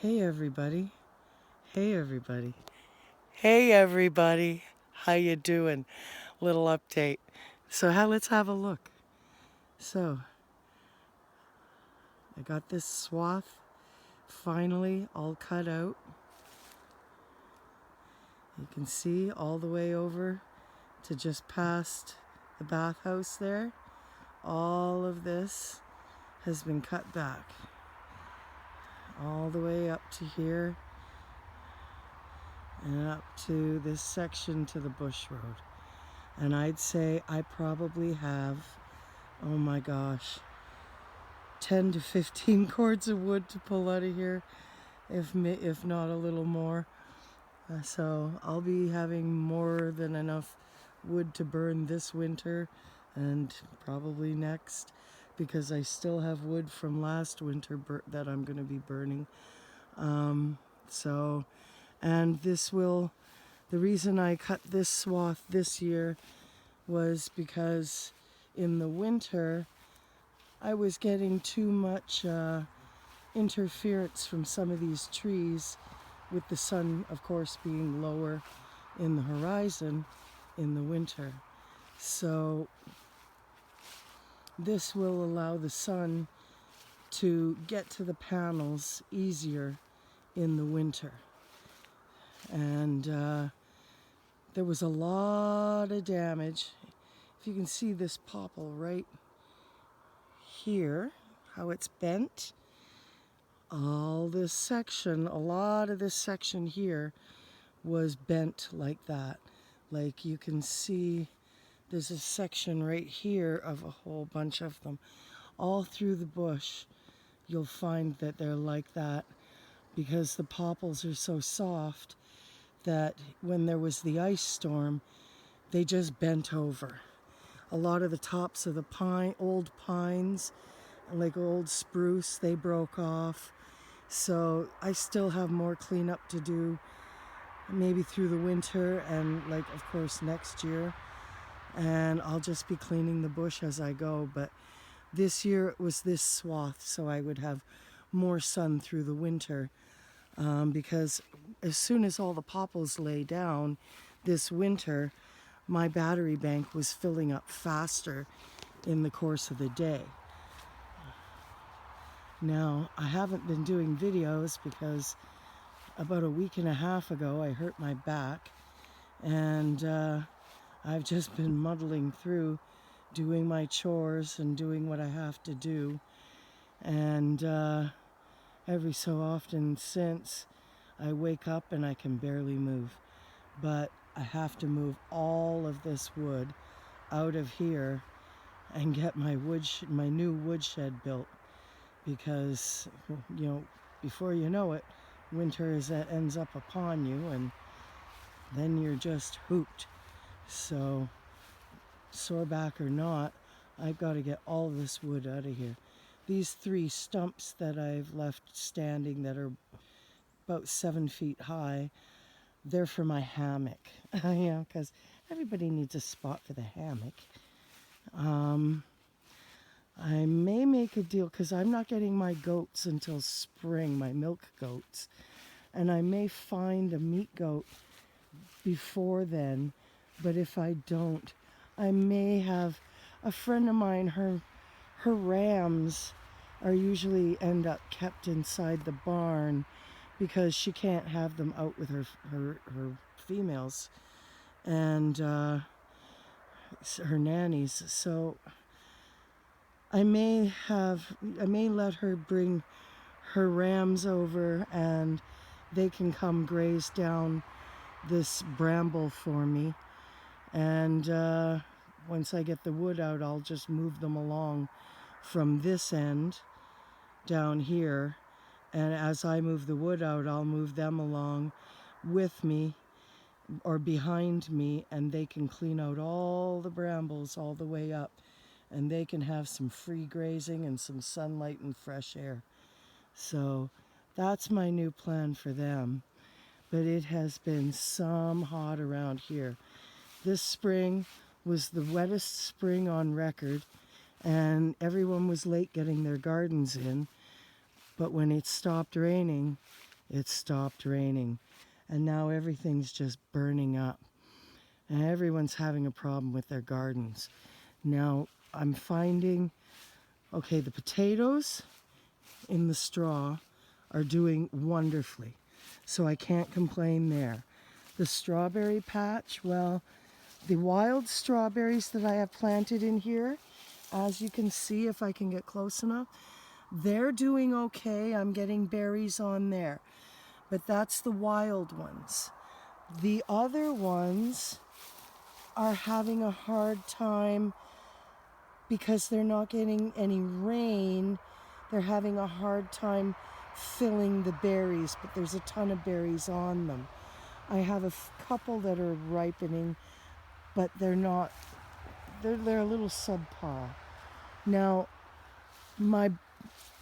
Hey everybody. Hey everybody. Hey everybody. How you doing? Little update. Let's have a look. So, I got this swath finally all cut out. You can see all the way over to just past the bathhouse there. All of this has been cut back. All the way up to here and up to this section to the bush road. And I'd say I probably have, oh my gosh, 10 to 15 cords of wood to pull out of here, if not a little more. So I'll be having more than enough wood to burn this winter and probably next, because I still have wood from last winter that I'm going to be burning. And the reason I cut this swath this year was because in the winter I was getting too much interference from some of these trees, with the sun, of course, being lower in the horizon in the winter. So this will allow the sun to get to the panels easier in the winter. And there was a lot of damage. If you can see this popple right here, how it's bent, all this section, a lot of this section here was bent like that. Like you can see, there's a section right here of a whole bunch of them. All through the bush, you'll find that they're like that because the popples are so soft that when there was the ice storm, they just bent over. A lot of the tops of the old pines, like old spruce, they broke off. So I still have more cleanup to do, maybe through the winter and of course next year. And I'll just be cleaning the bush as I go. But this year it was this swath, so I would have more sun through the winter. Because as soon as all the popples lay down this winter, my battery bank was filling up faster in the course of the day. Now, I haven't been doing videos because about a week and a half ago I hurt my back, and I've just been muddling through, doing my chores and doing what I have to do. And every so often since, I wake up and I can barely move. But I have to move all of this wood out of here and get my new woodshed built, because before you know it, winter ends up upon you, and then you're just hooped. So sore back or not, I've got to get all this wood out of here. These 3 stumps that I've left standing that are about 7 feet high, they're for my hammock. Because everybody needs a spot for the hammock. I may make a deal, because I'm not getting my goats until spring, my milk goats. And I may find a meat goat before then. But if I don't, I may have a friend of mine, her rams are usually end up kept inside the barn because she can't have them out with her females and her nannies. So I may let her bring her rams over and they can come graze down this bramble for me. And once I get the wood out, I'll just move them along from this end down here. And as I move the wood out, I'll move them along with me or behind me, and they can clean out all the brambles all the way up. And they can have some free grazing and some sunlight and fresh air. So that's my new plan for them. But it has been some hot around here. This spring was the wettest spring on record, and everyone was late getting their gardens in. But when it stopped raining, it stopped raining. And now everything's just burning up. And everyone's having a problem with their gardens. Now I'm finding, okay, the potatoes in the straw are doing wonderfully. So I can't complain there. The strawberry patch, well, the wild strawberries that I have planted in here, as you can see if I can get close enough, they're doing okay. I'm getting berries on there. But that's the wild ones. The other ones are having a hard time because they're not getting any rain. They're having a hard time filling the berries, but there's a ton of berries on them. I have a couple that are ripening, but they're not, they're a little subpar. Now, my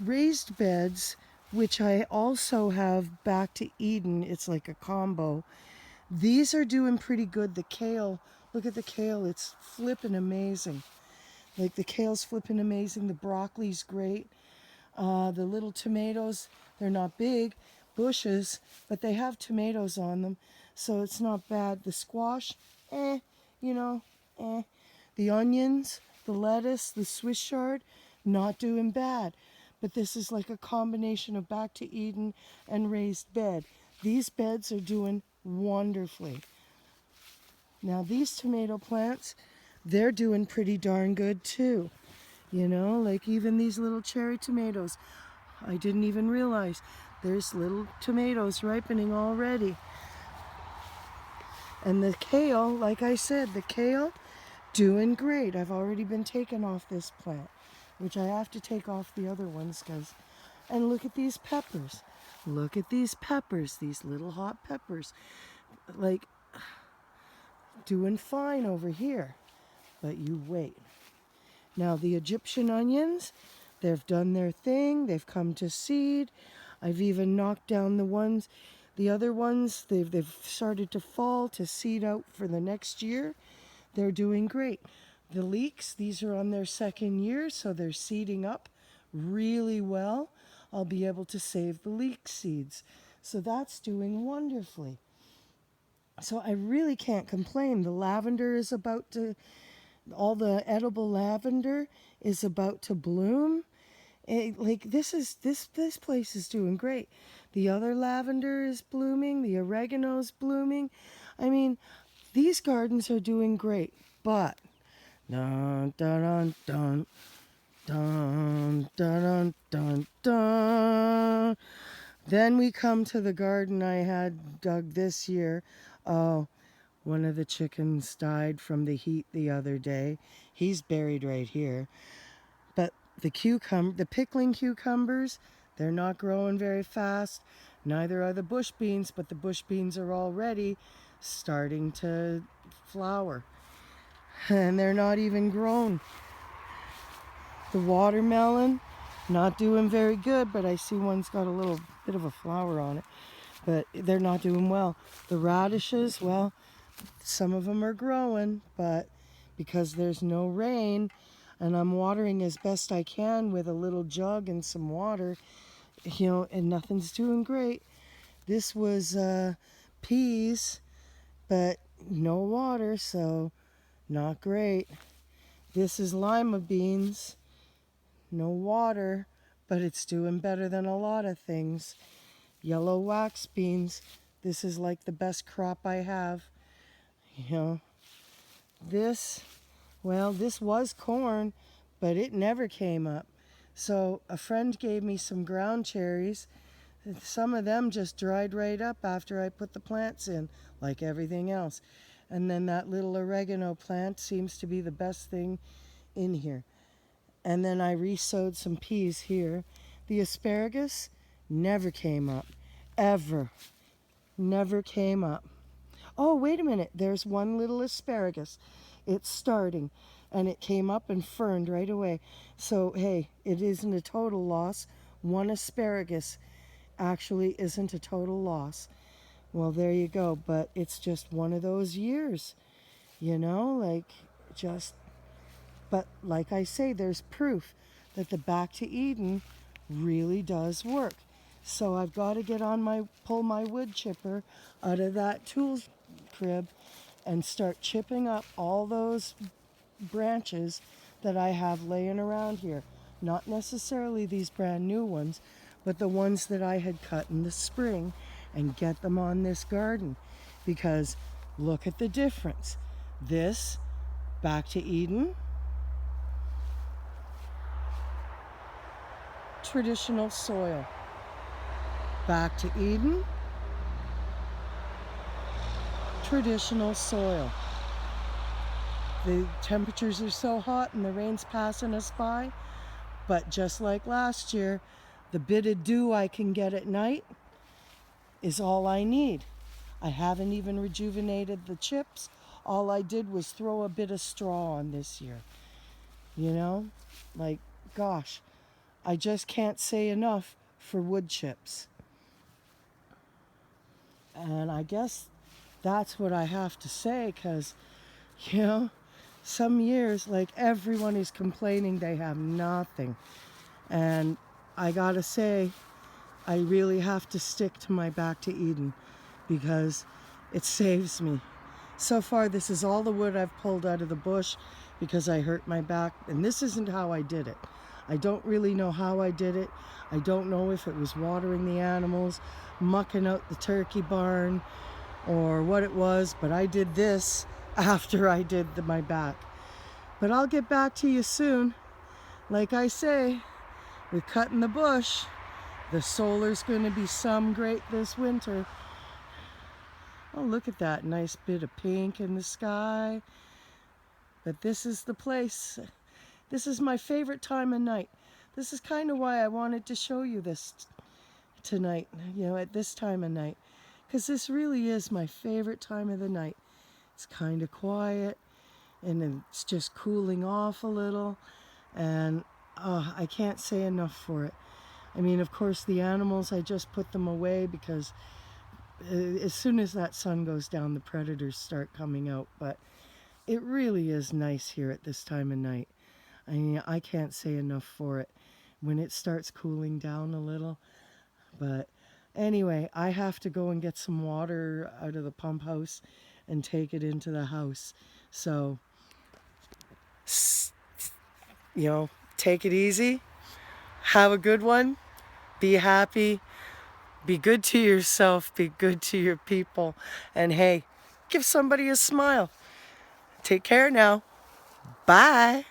raised beds, which I also have back to Eden, it's like a combo, these are doing pretty good. The kale, look at the kale, it's flipping amazing. Like the kale's flipping amazing, the broccoli's great. The little tomatoes, they're not big bushes, but they have tomatoes on them, so it's not bad. The squash, you know, The onions, the lettuce, the Swiss chard, not doing bad. But this is like a combination of back to Eden and raised bed. These beds are doing wonderfully. Now these tomato plants, they're doing pretty darn good too. You know, like even these little cherry tomatoes. I didn't even realize there's little tomatoes ripening already. And the kale, like I said, the kale, doing great. I've already been taken off this plant, which I have to take off the other ones because, and look at these peppers. Look at these peppers, these little hot peppers. Like, doing fine over here. But you wait. Now the Egyptian onions, they've done their thing. They've come to seed. I've even knocked down the other ones. They've started to fall to seed out for the next year. They're doing great. The leeks, these are on their second year, so they're seeding up really well. I'll be able to save the leek seeds. So that's doing wonderfully. So I really can't complain. The lavender is about to, all the edible lavender is about to bloom. Like this place is doing great. The other lavender is blooming, the oregano's blooming. I mean, these gardens are doing great, but dun dun dun dun dun dun dun. Then we come to the garden I had dug this year. Oh, one of the chickens died from the heat the other day. He's buried right here. But the pickling cucumbers, they're not growing very fast. Neither are the bush beans, but the bush beans are already starting to flower. And they're not even grown. The watermelon, not doing very good, but I see one's got a little bit of a flower on it. But they're not doing well. The radishes, well, some of them are growing, but because there's no rain, and I'm watering as best I can with a little jug and some water, you know, and nothing's doing great. This was peas, but no water, so not great. This is lima beans, no water, but it's doing better than a lot of things. Yellow wax beans, this is like the best crop I have. You know, this was corn, but it never came up. So a friend gave me some ground cherries. Some of them just dried right up after I put the plants in, like everything else. And then that little oregano plant seems to be the best thing in here. And then I re-sowed some peas here. The asparagus never came up, ever. Never came up. Oh, wait a minute. There's one little asparagus. It's starting. And it came up and ferned right away. So, hey, it isn't a total loss. One asparagus actually isn't a total loss. Well, there you go. But it's just one of those years, you know, like just, but like I say, there's proof that the Back to Eden really does work. So I've got to pull my wood chipper out of that tool crib and start chipping up all those branches that I have laying around here. Not necessarily these brand new ones, but the ones that I had cut in the spring, and get them on this garden. Because look at the difference. This, back to Eden, traditional soil. Back to Eden, traditional soil. The temperatures are so hot and the rain's passing us by, but just like last year, the bit of dew I can get at night is all I need. I haven't even rejuvenated the chips. All I did was throw a bit of straw on this year. You know, like, gosh, I just can't say enough for wood chips. And I guess that's what I have to say, because, you know, some years, like, everyone is complaining they have nothing. And I gotta say, I really have to stick to my Back to Eden because it saves me. So far, this is all the wood I've pulled out of the bush because I hurt my back. And this isn't how I did it. I don't really know how I did it. I don't know if it was watering the animals, mucking out the turkey barn, or what it was, but I did this after I did my back. But I'll get back to you soon. Like I say, we're cutting the bush. The solar's going to be some great this winter. Oh, look at that nice bit of pink in the sky. But this is the place. This is my favorite time of night. This is kind of why I wanted to show you this tonight, you know, at this time of night. Because this really is my favorite time of the night. It's kind of quiet, and it's just cooling off a little. And I can't say enough for it. I mean, of course, the animals, I just put them away because as soon as that sun goes down, the predators start coming out. But it really is nice here at this time of night. I mean, I can't say enough for it when it starts cooling down a little. But anyway, I have to go and get some water out of the pump house and take it into the house. So, you know, take it easy. Have a good one. Be happy. Be good to yourself. Be good to your people. And hey, give somebody a smile. Take care now. Bye.